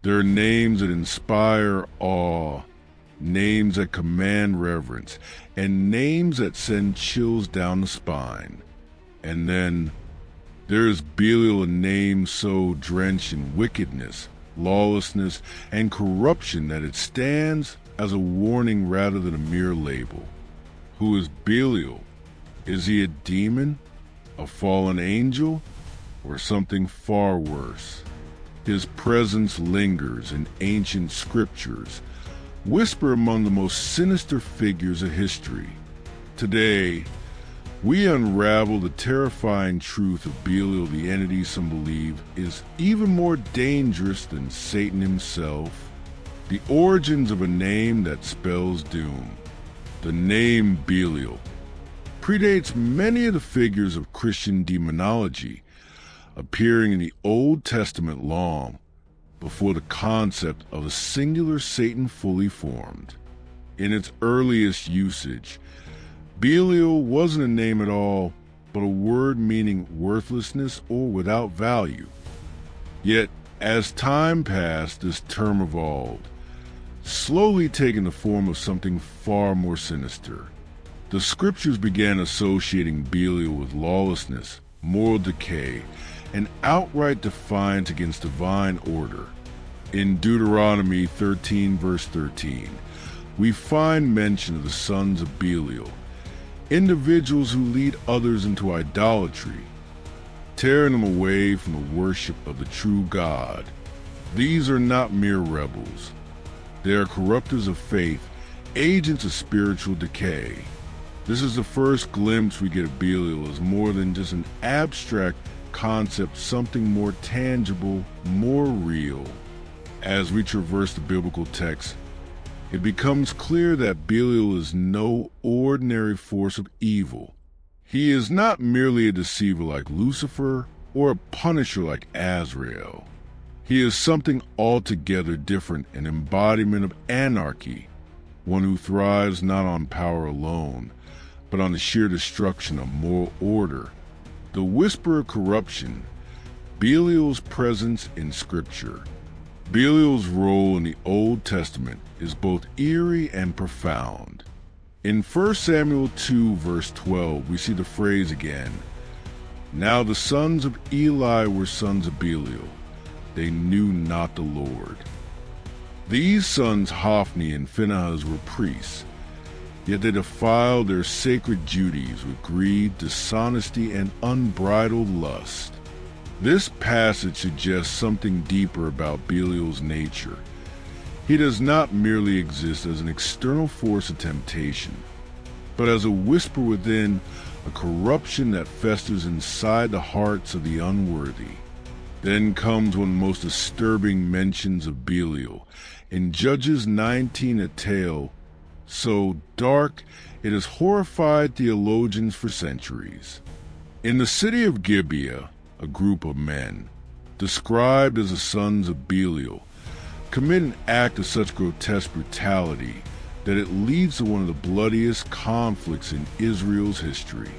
There are names that inspire awe, names that command reverence, and names that send chills down the spine. And then there is Belial, a name so drenched in wickedness, lawlessness, and corruption that it stands as a warning rather than a mere label. Who is Belial? Is he a demon, a fallen angel, or something far worse? His presence lingers in ancient scriptures, whisper among the most sinister figures of history. Today, we unravel the terrifying truth of Belial, the entity some believe is even more dangerous than Satan himself. The origins of a name that spells doom. The name Belial predates many of the figures of Christian demonology, appearing in the Old Testament long before the concept of a singular Satan fully formed. In its earliest usage, Belial wasn't a name at all, but a word meaning worthlessness or without value. Yet, as time passed, this term evolved, slowly taking the form of something far more sinister. The scriptures began associating Belial with lawlessness, moral decay, and outright defiance against divine order. In Deuteronomy 13 verse 13, we find mention of the sons of Belial, individuals who lead others into idolatry, tearing them away from the worship of the true God. These are not mere rebels. They are corruptors of faith, agents of spiritual decay. This is the first glimpse we get of Belial as more than just an abstract concept, something more tangible, more real. As we traverse the biblical text, it becomes clear that Belial is no ordinary force of evil. He is not merely a deceiver like Lucifer or a punisher like Azrael. He is something altogether different, an embodiment of anarchy, one who thrives not on power alone, but on the sheer destruction of moral order. The whisper of corruption, Belial's presence in Scripture. Belial's role in the Old Testament is both eerie and profound. In 1 Samuel 2 verse 12, we see the phrase again, "Now the sons of Eli were sons of Belial. They knew not the Lord." These sons, Hophni and Phinehas, were priests, yet they defiled their sacred duties with greed, dishonesty, and unbridled lust. This passage suggests something deeper about Belial's nature. He does not merely exist as an external force of temptation, but as a whisper within, a corruption that festers inside the hearts of the unworthy. Then comes one of the most disturbing mentions of Belial. In Judges 19, a tale so dark it has horrified theologians for centuries. In the city of Gibeah, a group of men, described as the sons of Belial, commit an act of such grotesque brutality that it leads to one of the bloodiest conflicts in Israel's history.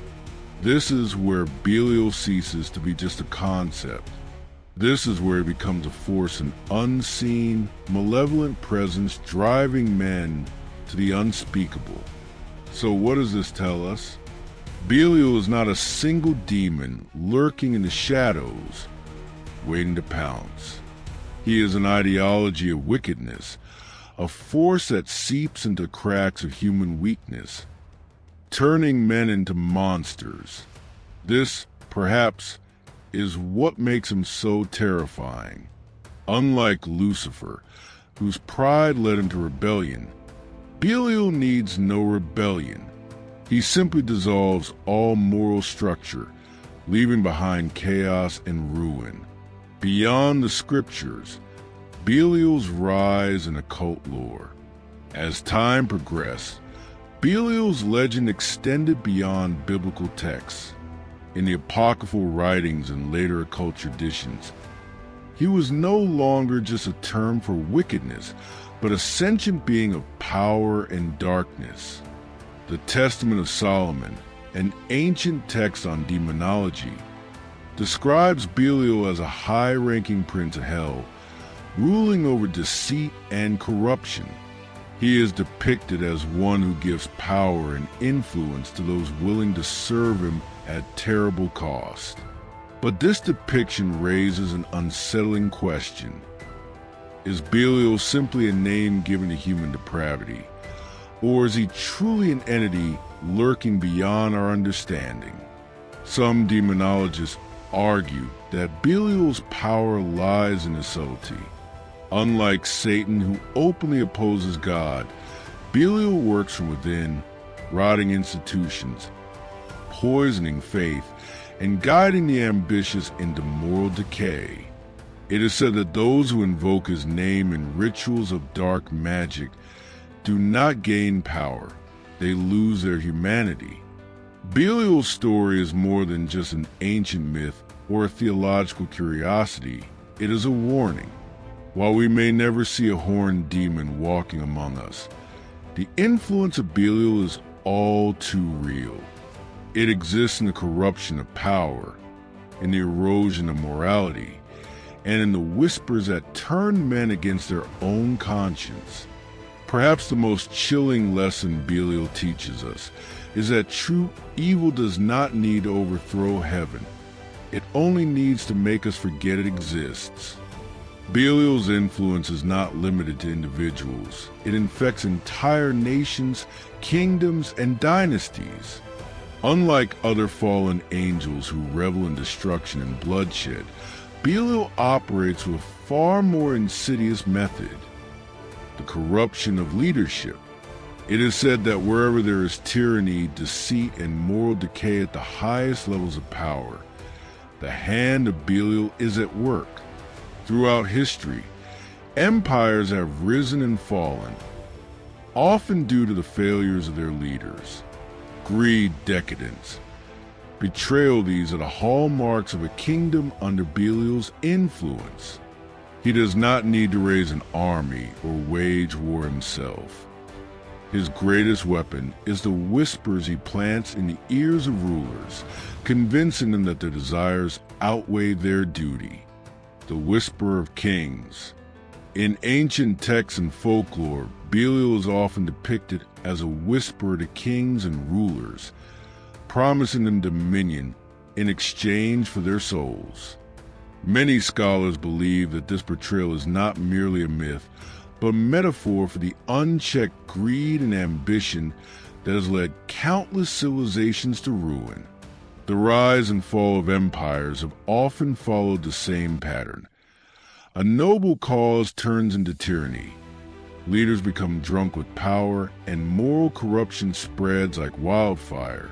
This is where Belial ceases to be just a concept. This is where he becomes a force, an unseen, malevolent presence driving men to the unspeakable. So what does this tell us? Belial is not a single demon lurking in the shadows, waiting to pounce. He is an ideology of wickedness, a force that seeps into cracks of human weakness, turning men into monsters. This, perhaps, is what makes him so terrifying. Unlike Lucifer, whose pride led him to rebellion, Belial needs no rebellion. He simply dissolves all moral structure, leaving behind chaos and ruin. Beyond the scriptures, Belial's rise in occult lore. As time progressed, Belial's legend extended beyond biblical texts. In the apocryphal writings and later occult traditions, he was no longer just a term for wickedness, but a sentient being of power and darkness. The Testament of Solomon, an ancient text on demonology, describes Belial as a high-ranking prince of hell, ruling over deceit and corruption. He is depicted as one who gives power and influence to those willing to serve him at terrible cost. But this depiction raises an unsettling question. Is Belial simply a name given to human depravity? Or is he truly an entity lurking beyond our understanding? Some demonologists argue that Belial's power lies in his subtlety. Unlike Satan, who openly opposes God, Belial works from within, rotting institutions, poisoning faith, and guiding the ambitious into moral decay. It is said that those who invoke his name in rituals of dark magic do not gain power, they lose their humanity. Belial's story is more than just an ancient myth or a theological curiosity. It is a warning. While we may never see a horned demon walking among us, the influence of Belial is all too real. It exists in the corruption of power, in the erosion of morality, and in the whispers that turn men against their own conscience. Perhaps the most chilling lesson Belial teaches us is that true evil does not need to overthrow heaven. It only needs to make us forget it exists. Belial's influence is not limited to individuals. It infects entire nations, kingdoms, and dynasties. Unlike other fallen angels who revel in destruction and bloodshed, Belial operates with a far more insidious method: the corruption of leadership. It is said that wherever there is tyranny, deceit, and moral decay at the highest levels of power, the hand of Belial is at work. Throughout history, empires have risen and fallen, often due to the failures of their leaders. Greed, decadence, betrayal, these are the hallmarks of a kingdom under Belial's influence. He does not need to raise an army or wage war himself. His greatest weapon is the whispers he plants in the ears of rulers, convincing them that their desires outweigh their duty. The whisper of kings. In ancient texts and folklore, Belial is often depicted as a whisperer to kings and rulers, promising them dominion in exchange for their souls. Many scholars believe that this portrayal is not merely a myth, but a metaphor for the unchecked greed and ambition that has led countless civilizations to ruin. The rise and fall of empires have often followed the same pattern. A noble cause turns into tyranny. Leaders become drunk with power, and moral corruption spreads like wildfire.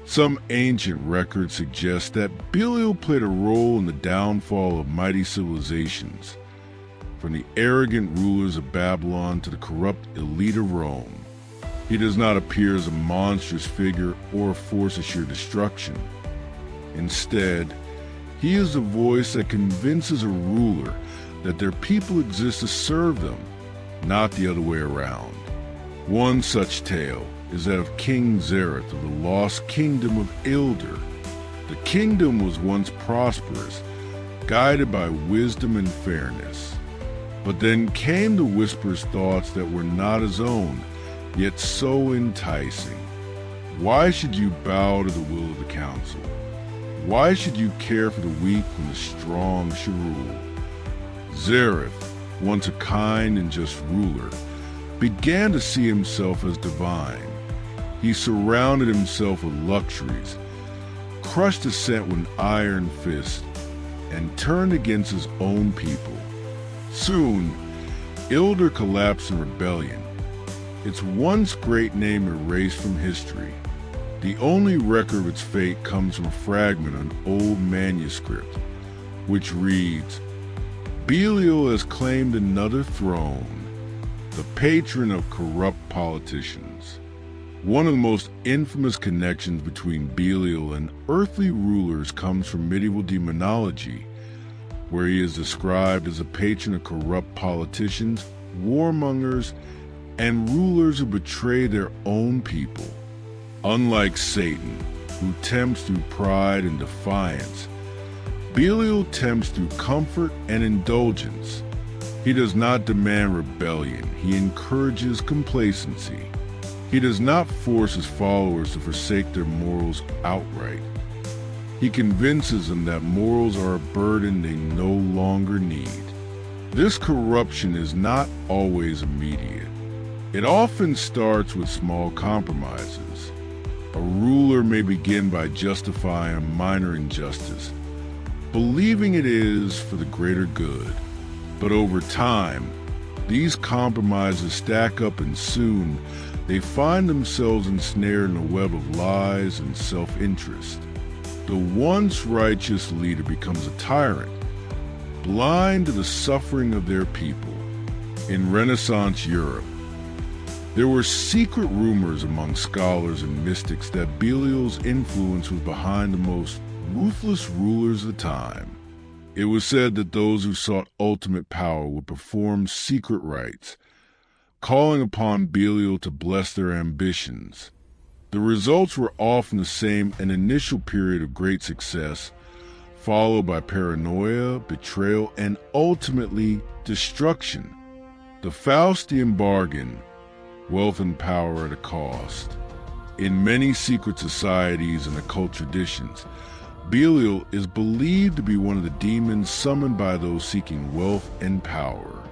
Some ancient records suggest that Belial played a role in the downfall of mighty civilizations, from the arrogant rulers of Babylon to the corrupt elite of Rome. He does not appear as a monstrous figure or a force of sheer destruction. Instead, he is the voice that convinces a ruler that their people exist to serve them, not the other way around. One such tale is that of King Zareth of the lost kingdom of Ilder. The kingdom was once prosperous, guided by wisdom and fairness. But then came the whisper's thoughts that were not his own, yet so enticing. Why should you bow to the will of the council? Why should you care for the weak when the strong should rule? Zareth, once a kind and just ruler, began to see himself as divine. He surrounded himself with luxuries, crushed dissent with an iron fist, and turned against his own people. Soon, Ilder collapsed in rebellion, its once great name erased from history. The only record of its fate comes from a fragment of an old manuscript, which reads, "Belial has claimed another throne, the patron of corrupt politicians." One of the most infamous connections between Belial and earthly rulers comes from medieval demonology, where he is described as a patron of corrupt politicians, warmongers, and rulers who betray their own people. Unlike Satan, who tempts through pride and defiance, Belial tempts through comfort and indulgence. He does not demand rebellion, he encourages complacency. He does not force his followers to forsake their morals outright. He convinces them that morals are a burden they no longer need. This corruption is not always immediate. It often starts with small compromises. A ruler may begin by justifying a minor injustice, believing it is for the greater good. But over time, these compromises stack up and soon they find themselves ensnared in a web of lies and self-interest. The once righteous leader becomes a tyrant, blind to the suffering of their people. In Renaissance Europe, there were secret rumors among scholars and mystics that Belial's influence was behind the most ruthless rulers of the time. It was said that those who sought ultimate power would perform secret rites, calling upon Belial to bless their ambitions. The results were often the same: an initial period of great success, followed by paranoia, betrayal, and ultimately destruction. The Faustian bargain, wealth and power at a cost. In many secret societies and occult traditions, Belial is believed to be one of the demons summoned by those seeking wealth and power.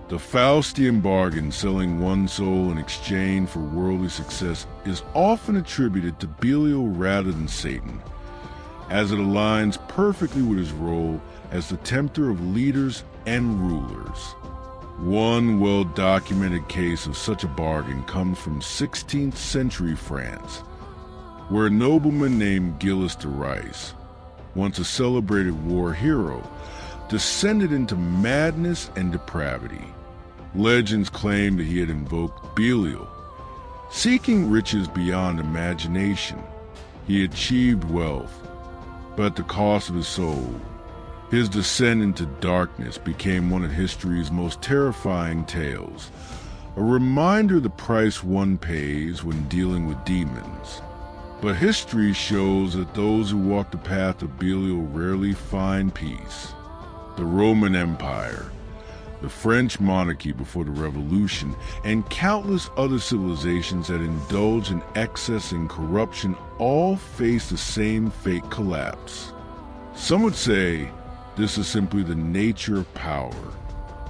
The Faustian bargain, selling one's soul in exchange for worldly success, is often attributed to Belial rather than Satan, as it aligns perfectly with his role as the tempter of leaders and rulers. One well-documented case of such a bargain comes from 16th century France, where a nobleman named Gilles de Rais, once a celebrated war hero, descended into madness and depravity. Legends claim that he had invoked Belial. Seeking riches beyond imagination, he achieved wealth, but at the cost of his soul. His descent into darkness became one of history's most terrifying tales, a reminder of the price one pays when dealing with demons. But history shows that those who walk the path of Belial rarely find peace. The Roman Empire, the French monarchy before the Revolution, and countless other civilizations that indulge in excess and corruption all face the same fate: collapse. Some would say this is simply the nature of power.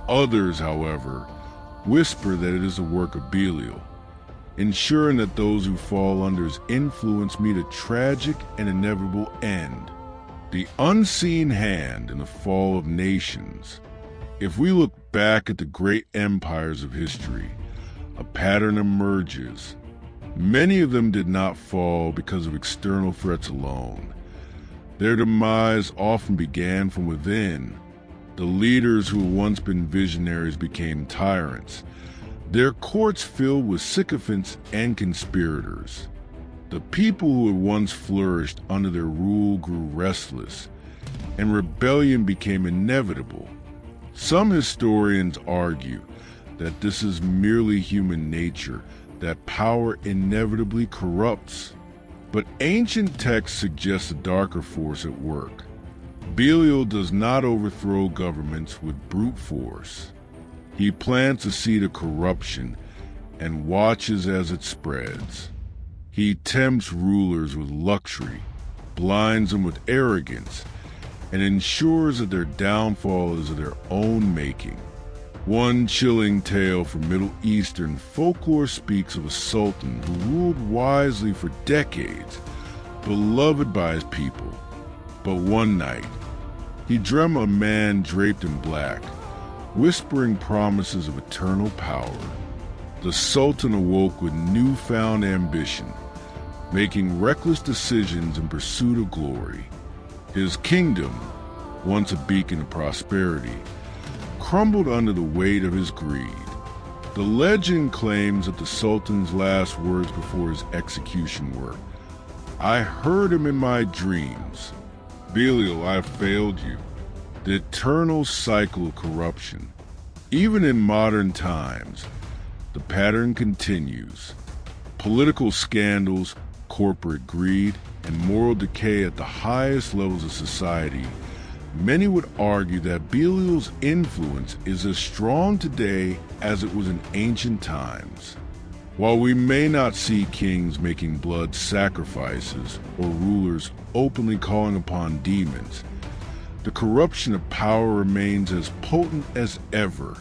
Others, however, whisper that it is the work of Belial, ensuring that those who fall under his influence meet a tragic and inevitable end. The unseen hand in the fall of nations. If we look back at the great empires of history, a pattern emerges. Many of them did not fall because of external threats alone. Their demise often began from within. The leaders who had once been visionaries became tyrants, their courts filled with sycophants and conspirators. The people who had once flourished under their rule grew restless, and rebellion became inevitable. Some historians argue that this is merely human nature, that power inevitably corrupts. But ancient texts suggest a darker force at work. Belial does not overthrow governments with brute force. He plants a seed of corruption and watches as it spreads. He tempts rulers with luxury, blinds them with arrogance, and ensures that their downfall is of their own making. One chilling tale from Middle Eastern folklore speaks of a sultan who ruled wisely for decades, beloved by his people. But one night, he dreamt a man draped in black, whispering promises of eternal power. The sultan awoke with newfound ambition, making reckless decisions in pursuit of glory. His kingdom, once a beacon of prosperity, crumbled under the weight of his greed. The legend claims that the Sultan's last words before his execution were, "I heard him in my dreams. Belial, I have failed you." The eternal cycle of corruption. Even in modern times, the pattern continues. Political scandals, corporate greed, and moral decay at the highest levels of society many would argue that Belial's influence is as strong today as it was in ancient times. While we may not see kings making blood sacrifices or rulers openly calling upon demons, the corruption of power remains as potent as ever.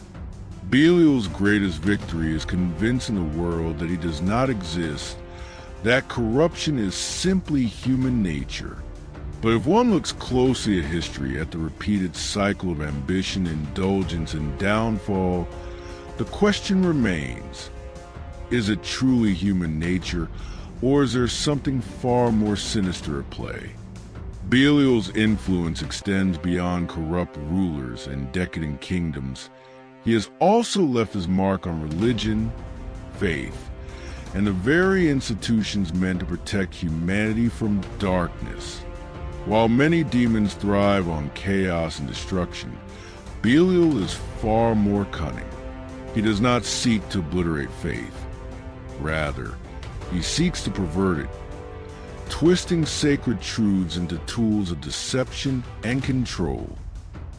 Belial's greatest victory is convincing the world that he does not exist, that corruption is simply human nature. But if one looks closely at history, at the repeated cycle of ambition, indulgence, and downfall, the question remains, is it truly human nature, or is there something far more sinister at play? Belial's influence extends beyond corrupt rulers and decadent kingdoms. He has also left his mark on religion, faith, and the very institutions meant to protect humanity from darkness. While many demons thrive on chaos and destruction, Belial is far more cunning. He does not seek to obliterate faith. Rather, he seeks to pervert it, twisting sacred truths into tools of deception and control.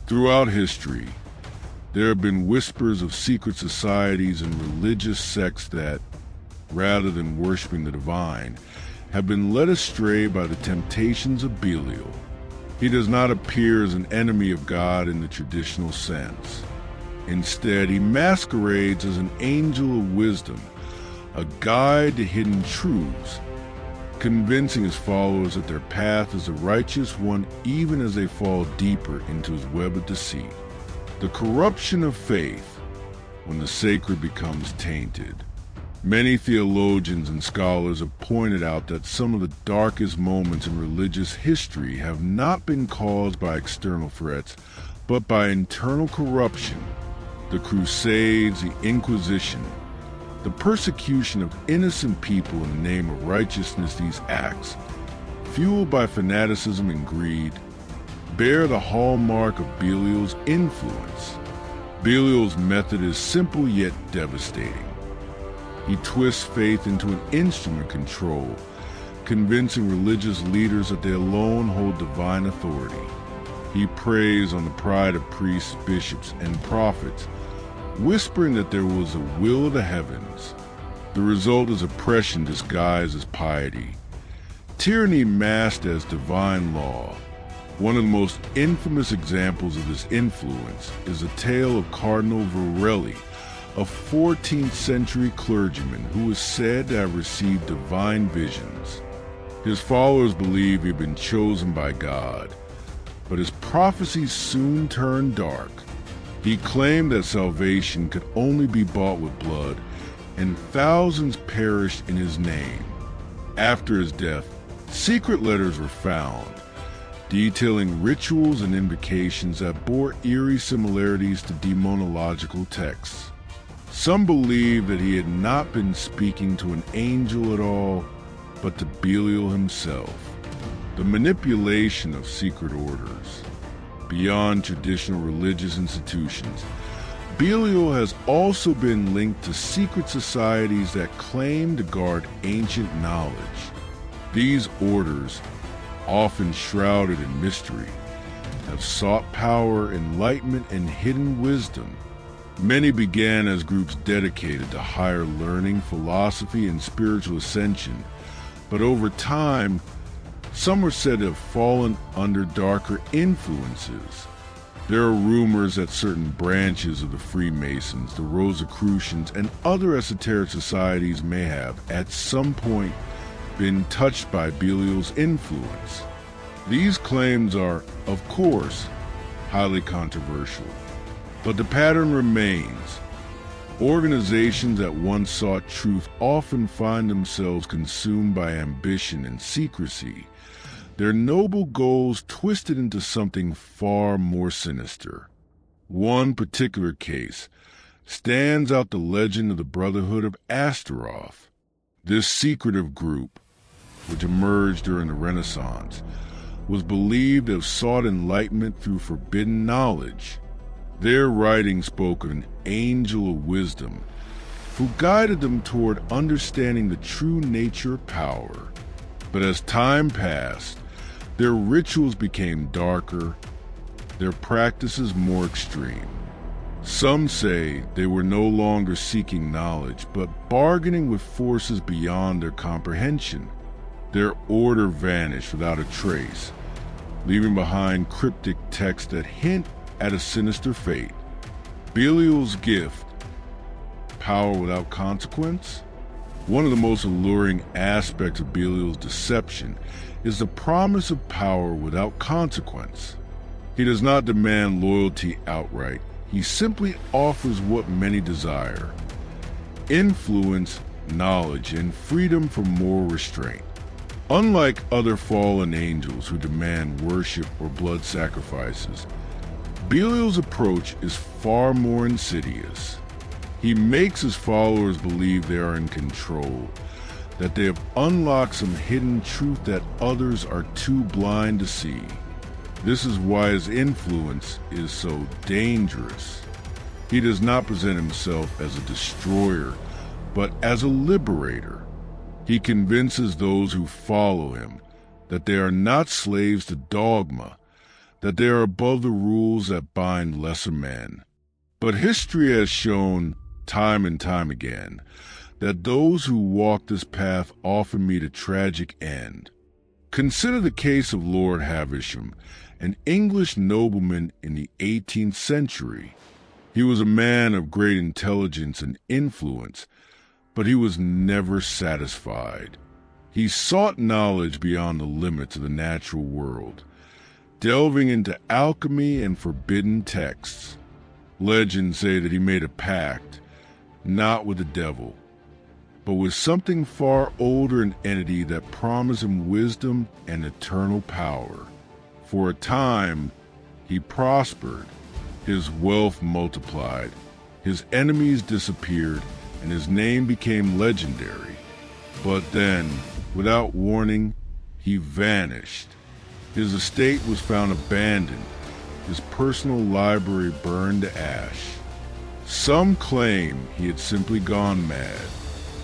Throughout history, there have been whispers of secret societies and religious sects that, rather than worshiping the divine, have been led astray by the temptations of Belial. He does not appear as an enemy of God in the traditional sense. Instead, he masquerades as an angel of wisdom, a guide to hidden truths, convincing his followers that their path is a righteous one even as they fall deeper into his web of deceit. The corruption of faith, when the sacred becomes tainted. Many theologians and scholars have pointed out that some of the darkest moments in religious history have not been caused by external threats, but by internal corruption. The Crusades, the Inquisition, the persecution of innocent people in the name of righteousness, these acts, fueled by fanaticism and greed, bear the hallmark of Belial's influence. Belial's method is simple yet devastating. He twists faith into an instrument of control, convincing religious leaders that they alone hold divine authority. He preys on the pride of priests, bishops, and prophets, whispering that there was a will of the heavens. The result is oppression disguised as piety, tyranny masked as divine law. One of the most infamous examples of this influence is the tale of Cardinal Varelli, a 14th century clergyman who was said to have received divine visions. His followers believed he had been chosen by God, but his prophecies soon turned dark. He claimed that salvation could only be bought with blood, and thousands perished in his name. After his death, secret letters were found, detailing rituals and invocations that bore eerie similarities to demonological texts. Some believe that he had not been speaking to an angel at all, but to Belial himself. The manipulation of secret orders. Beyond traditional religious institutions, Belial has also been linked to secret societies that claim to guard ancient knowledge. These orders, often shrouded in mystery, have sought power, enlightenment, and hidden wisdom. Many began as groups dedicated to higher learning, philosophy, and spiritual ascension, but over time, some are said to have fallen under darker influences. There are rumors that certain branches of the Freemasons, the Rosicrucians, and other esoteric societies may have, at some point, been touched by Belial's influence. These claims are, of course, highly controversial, but the pattern remains. Organizations that once sought truth often find themselves consumed by ambition and secrecy, their noble goals twisted into something far more sinister. One particular case stands out, the legend of the Brotherhood of Astaroth. This secretive group, which emerged during the Renaissance, was believed to have sought enlightenment through forbidden knowledge. Their writing spoke of an angel of wisdom who guided them toward understanding the true nature of power. But as time passed, their rituals became darker, their practices more extreme. Some say they were no longer seeking knowledge, but bargaining with forces beyond their comprehension. Their order vanished without a trace, leaving behind cryptic texts that hint at a sinister fate. Belial's gift, power without consequence? One of the most alluring aspects of Belial's deception is the promise of power without consequence. He does not demand loyalty outright. He simply offers what many desire: influence, knowledge, and freedom from moral restraint. Unlike other fallen angels who demand worship or blood sacrifices, Belial's approach is far more insidious. He makes his followers believe they are in control, that they have unlocked some hidden truth that others are too blind to see. This is why his influence is so dangerous. He does not present himself as a destroyer, but as a liberator. He convinces those who follow him that they are not slaves to dogma, that they are above the rules that bind lesser men. But history has shown, time and time again, that those who walk this path often meet a tragic end. Consider the case of Lord Havisham, an English nobleman in the 18th century. He was a man of great intelligence and influence, but he was never satisfied. He sought knowledge beyond the limits of the natural world, delving into alchemy and forbidden texts. Legends say that he made a pact, not with the devil, but with something far older, an entity that promised him wisdom and eternal power. For a time, he prospered. His wealth multiplied, his enemies disappeared, and his name became legendary. But then, without warning, he vanished. His estate was found abandoned, his personal library burned to ash. Some claim he had simply gone mad.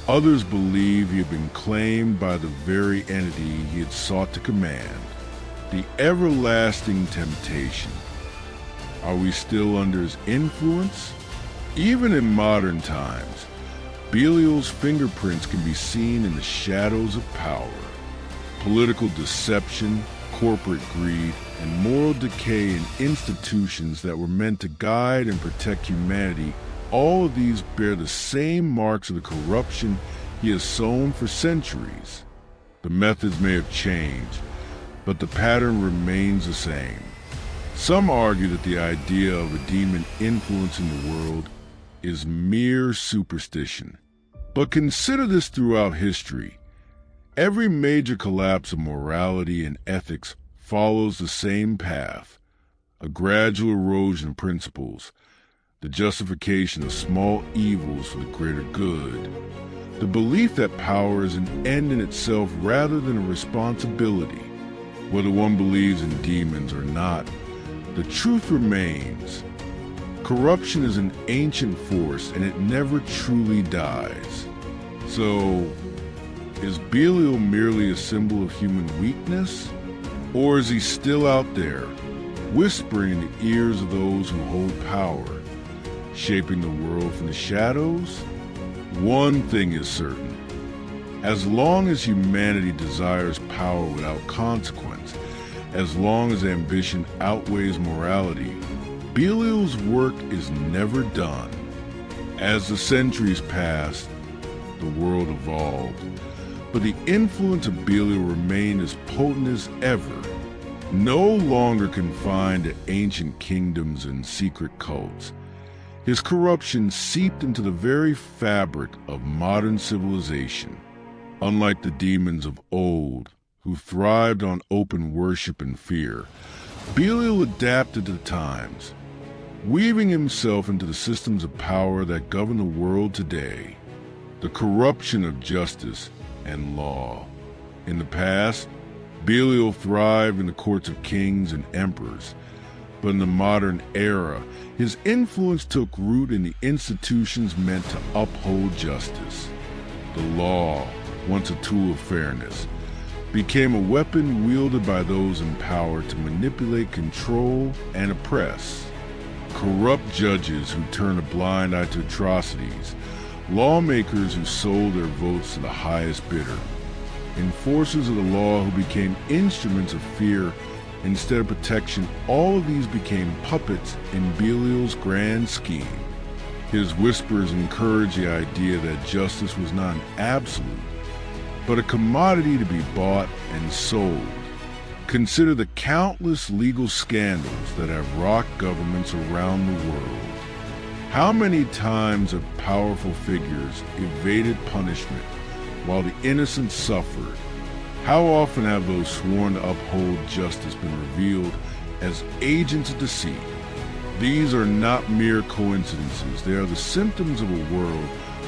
Others believe he had been claimed by the very entity he had sought to command. The everlasting temptation. Are we still under his influence? Even in modern times, Belial's fingerprints can be seen in the shadows of power. Political deception, corporate greed, and moral decay in institutions that were meant to guide and protect humanity, all of these bear the same marks of the corruption he has sown for centuries. The methods may have changed, but the pattern remains the same. Some argue that the idea of a demon influencing the world is mere superstition. But consider this throughout history. Every major collapse of morality and ethics follows the same path: a gradual erosion of principles, the justification of small evils for the greater good, the belief that power is an end in itself rather than a responsibility. Whether one believes in demons or not, the truth remains. Corruption is an ancient force, and it never truly dies. So, is Belial merely a symbol of human weakness? Or is he still out there, whispering in the ears of those who hold power, shaping the world from the shadows? One thing is certain. As long as humanity desires power without consequence, as long as ambition outweighs morality, Belial's work is never done. As the centuries passed, the world evolved, but the influence of Belial remained as potent as ever, no longer confined to ancient kingdoms and secret cults. His corruption seeped into the very fabric of modern civilization. Unlike the demons of old, who thrived on open worship and fear, Belial adapted to the times, weaving himself into the systems of power that govern the world today. The corruption of justice and law. In the past, Belial thrived in the courts of kings and emperors, but in the modern era, his influence took root in the institutions meant to uphold justice. The law, once a tool of fairness, became a weapon wielded by those in power to manipulate, control, and oppress. Corrupt judges who turned a blind eye to atrocities, lawmakers who sold their votes to the highest bidder, enforcers of the law who became instruments of fear instead of protection. All of these became puppets in Belial's grand scheme. His whispers encouraged the idea that justice was not an absolute, but a commodity to be bought and sold. Consider the countless legal scandals that have rocked governments around the world. How many times have powerful figures evaded punishment while the innocent suffered? How often have those sworn to uphold justice been revealed as agents of deceit? These are not mere coincidences. They are the symptoms of a world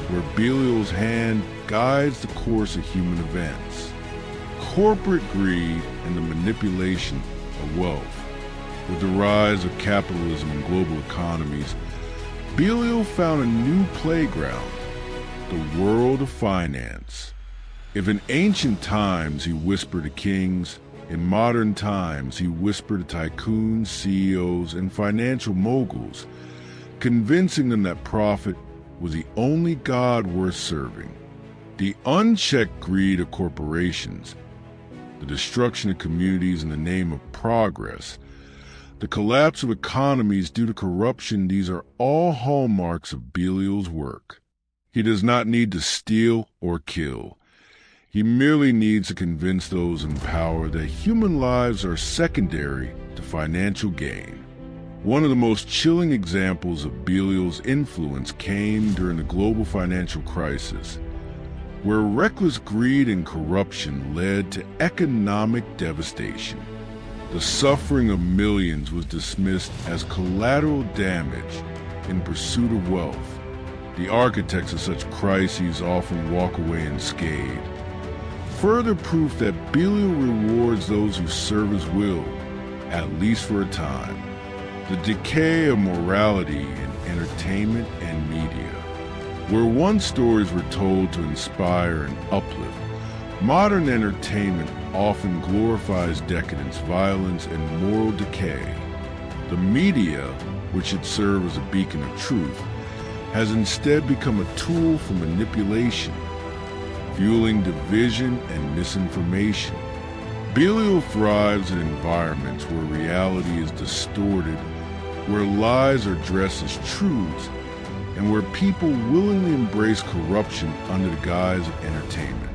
where Belial's hand guides the course of human events. Corporate greed and the manipulation of wealth. With the rise of capitalism and global economies, Belial found a new playground, the world of finance. If in ancient times he whispered to kings, in modern times he whispered to tycoons, CEOs, and financial moguls, convincing them that profit was the only god worth serving. The unchecked greed of corporations, the destruction of communities in the name of progress, the collapse of economies due to corruption, these are all hallmarks of Belial's work. He does not need to steal or kill. He merely needs to convince those in power that human lives are secondary to financial gain. One of the most chilling examples of Belial's influence came during the global financial crisis, where reckless greed and corruption led to economic devastation. The suffering of millions was dismissed as collateral damage in pursuit of wealth. The architects of such crises often walk away unscathed. Further proof that Belial rewards those who serve his will, at least for a time. The decay of morality in entertainment and media. Where once stories were told to inspire and uplift, modern entertainment often glorifies decadence, violence, and moral decay. The media, which should serve as a beacon of truth, has instead become a tool for manipulation, fueling division and misinformation. Belial thrives in environments where reality is distorted, where lies are dressed as truths, and where people willingly embrace corruption under the guise of entertainment.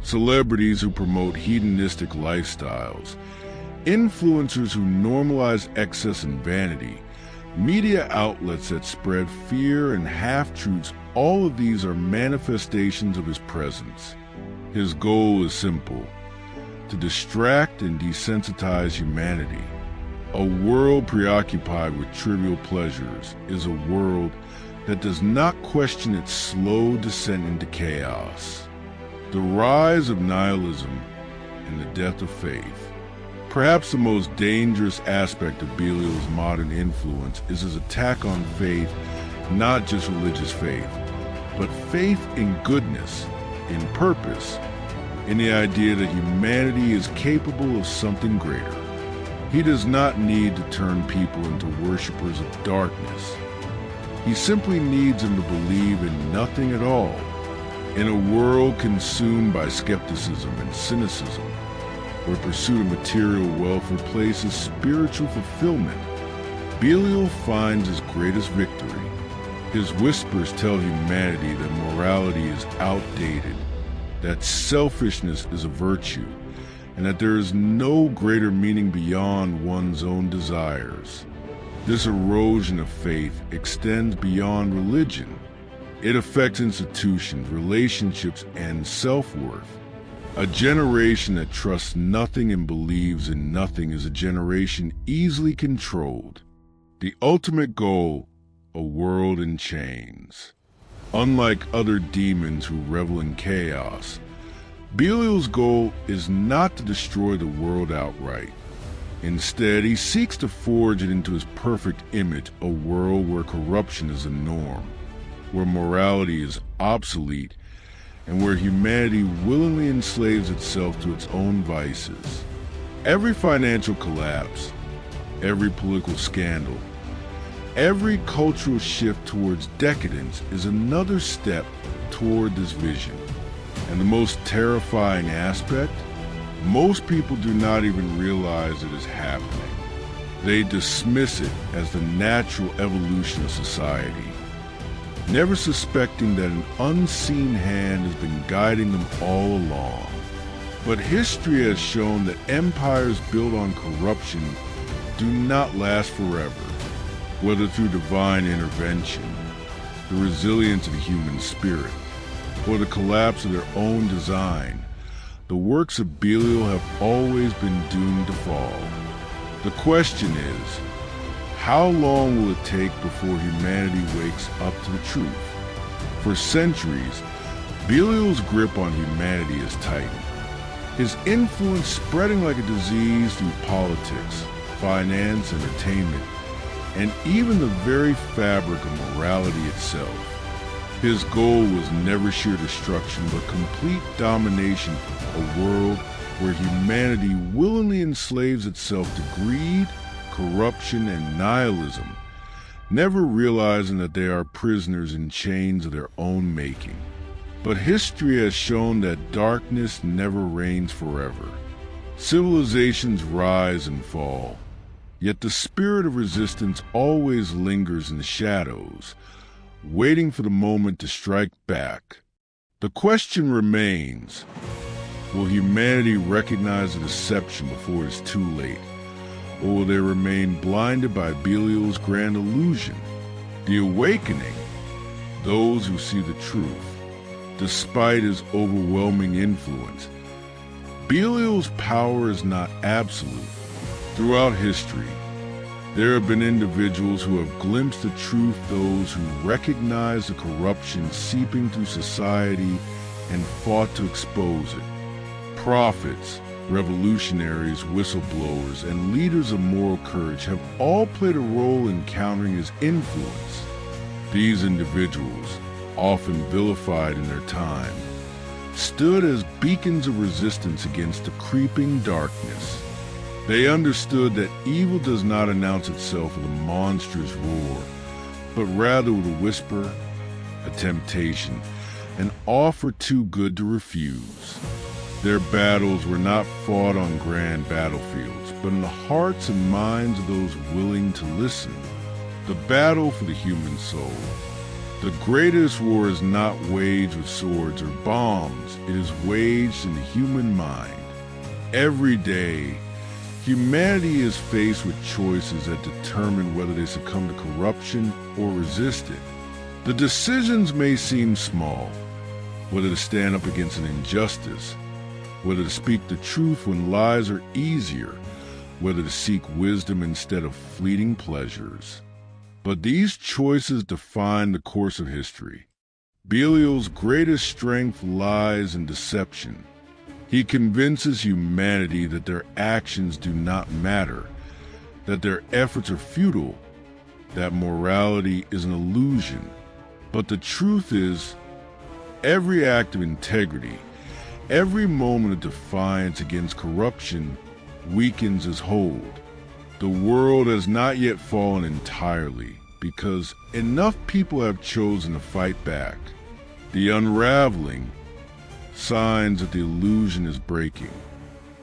Celebrities who promote hedonistic lifestyles, influencers who normalize excess and vanity, media outlets that spread fear and half-truths, all of these are manifestations of his presence. His goal is simple: to distract and desensitize humanity. A world preoccupied with trivial pleasures is a world that does not question its slow descent into chaos. The rise of nihilism and the death of faith. Perhaps the most dangerous aspect of Belial's modern influence is his attack on faith, not just religious faith, but faith in goodness, in purpose, in the idea that humanity is capable of something greater. He does not need to turn people into worshipers of darkness. He simply needs them to believe in nothing at all. In a world consumed by skepticism and cynicism, where pursuit of material wealth replaces spiritual fulfillment, Belial finds his greatest victory. His whispers tell humanity that morality is outdated, that selfishness is a virtue, and that there is no greater meaning beyond one's own desires. This erosion of faith extends beyond religion. It affects institutions, relationships, and self-worth. A generation that trusts nothing and believes in nothing is a generation easily controlled. The ultimate goal, a world in chains. Unlike other demons who revel in chaos, Belial's goal is not to destroy the world outright. Instead, he seeks to forge it into his perfect image, a world where corruption is the norm, where morality is obsolete, and where humanity willingly enslaves itself to its own vices. Every financial collapse, every political scandal, every cultural shift towards decadence is another step toward this vision. And the most terrifying aspect, most people do not even realize it is happening. They dismiss it as the natural evolution of society, never suspecting that an unseen hand has been guiding them all along. But history has shown that empires built on corruption do not last forever, whether through divine intervention, the resilience of the human spirit, or the collapse of their own design. The works of Belial have always been doomed to fall. The question is, how long will it take before humanity wakes up to the truth? For centuries, Belial's grip on humanity has tightened, his influence spreading like a disease through politics, finance, entertainment, and even the very fabric of morality itself. His goal was never sheer destruction, but complete domination, a world where humanity willingly enslaves itself to greed, corruption, and nihilism, never realizing that they are prisoners in chains of their own making. But history has shown that darkness never reigns forever. Civilizations rise and fall, yet the spirit of resistance always lingers in the shadows, waiting for the moment to strike back. The question remains, will humanity recognize the deception before it is too late? Or will they remain blinded by Belial's grand illusion? The awakening, those who see the truth, despite his overwhelming influence. Belial's power is not absolute. Throughout history, there have been individuals who have glimpsed the truth, those who recognize the corruption seeping through society and fought to expose it. Prophets, revolutionaries, whistleblowers, and leaders of moral courage have all played a role in countering his influence. These individuals, often vilified in their time, stood as beacons of resistance against the creeping darkness. They understood that evil does not announce itself with a monstrous roar, but rather with a whisper, a temptation, an offer too good to refuse. Their battles were not fought on grand battlefields, but in the hearts and minds of those willing to listen. The battle for the human soul. The greatest war is not waged with swords or bombs. It is waged in the human mind. Every day, humanity is faced with choices that determine whether they succumb to corruption or resist it. The decisions may seem small, whether to stand up against an injustice, whether to speak the truth when lies are easier, whether to seek wisdom instead of fleeting pleasures. But these choices define the course of history. Belial's greatest strength lies in deception. He convinces humanity that their actions do not matter, that their efforts are futile, that morality is an illusion. But the truth is, every act of integrity, every moment of defiance against corruption weakens his hold. The world has not yet fallen entirely because enough people have chosen to fight back. The unraveling, signs that the illusion is breaking.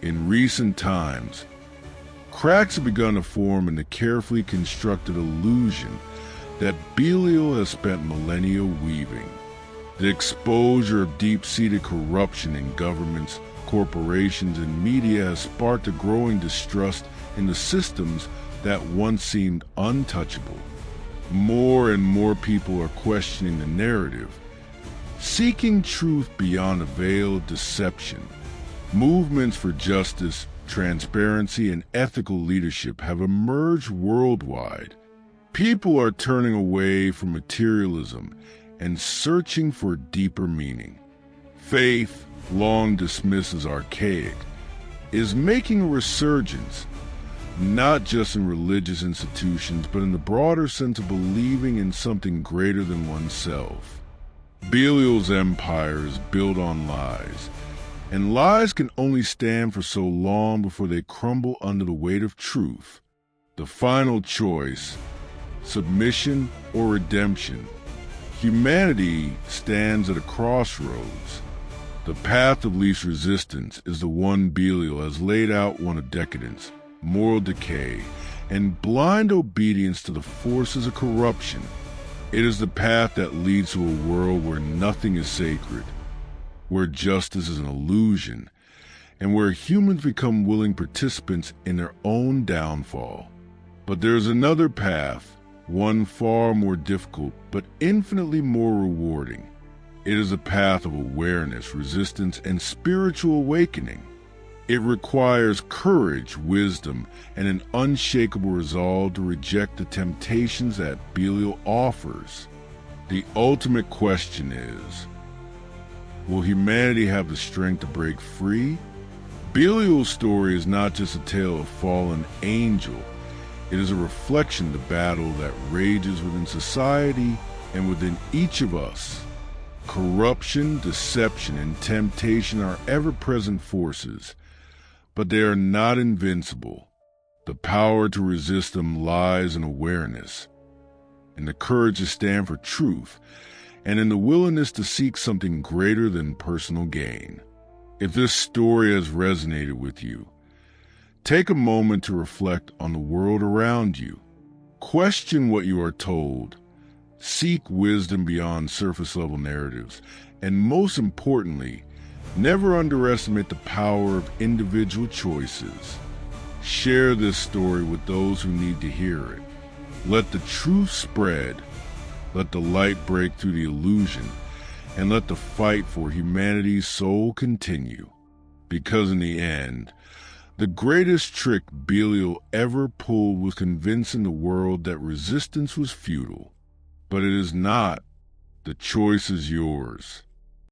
In recent times, cracks have begun to form in the carefully constructed illusion that Belial has spent millennia weaving. The exposure of deep-seated corruption in governments, corporations, and media has sparked a growing distrust in the systems that once seemed untouchable. More and more people are questioning the narrative, seeking truth beyond a veil of deception. Movements for justice, transparency, and ethical leadership have emerged worldwide. People are turning away from materialism and searching for deeper meaning. Faith, long dismissed as archaic, is making a resurgence, not just in religious institutions, but in the broader sense of believing in something greater than oneself. Belial's empire is built on lies, and lies can only stand for so long before they crumble under the weight of truth. The final choice, submission or redemption. Humanity stands at a crossroads. The path of least resistance is the one Belial has laid out, one of decadence, moral decay, and blind obedience to the forces of corruption. It is the path that leads to a world where nothing is sacred, where justice is an illusion, and where humans become willing participants in their own downfall. But there is another path, one far more difficult but infinitely more rewarding. It is a path of awareness, resistance, and spiritual awakening. It requires courage, wisdom, and an unshakable resolve to reject the temptations that Belial offers. The ultimate question is, will humanity have the strength to break free? Belial's story is not just a tale of fallen angel. It is a reflection of the battle that rages within society and within each of us. Corruption, deception, and temptation are ever-present forces, but they are not invincible. The power to resist them lies in awareness, in the courage to stand for truth, and in the willingness to seek something greater than personal gain. If this story has resonated with you, take a moment to reflect on the world around you. Question what you are told. Seek wisdom beyond surface-level narratives, and most importantly, never underestimate the power of individual choices. Share this story with those who need to hear it. Let the truth spread. Let the light break through the illusion, and let the fight for humanity's soul continue. Because in the end, the greatest trick Belial ever pulled was convincing the world that resistance was futile. But it is not. The choice is yours.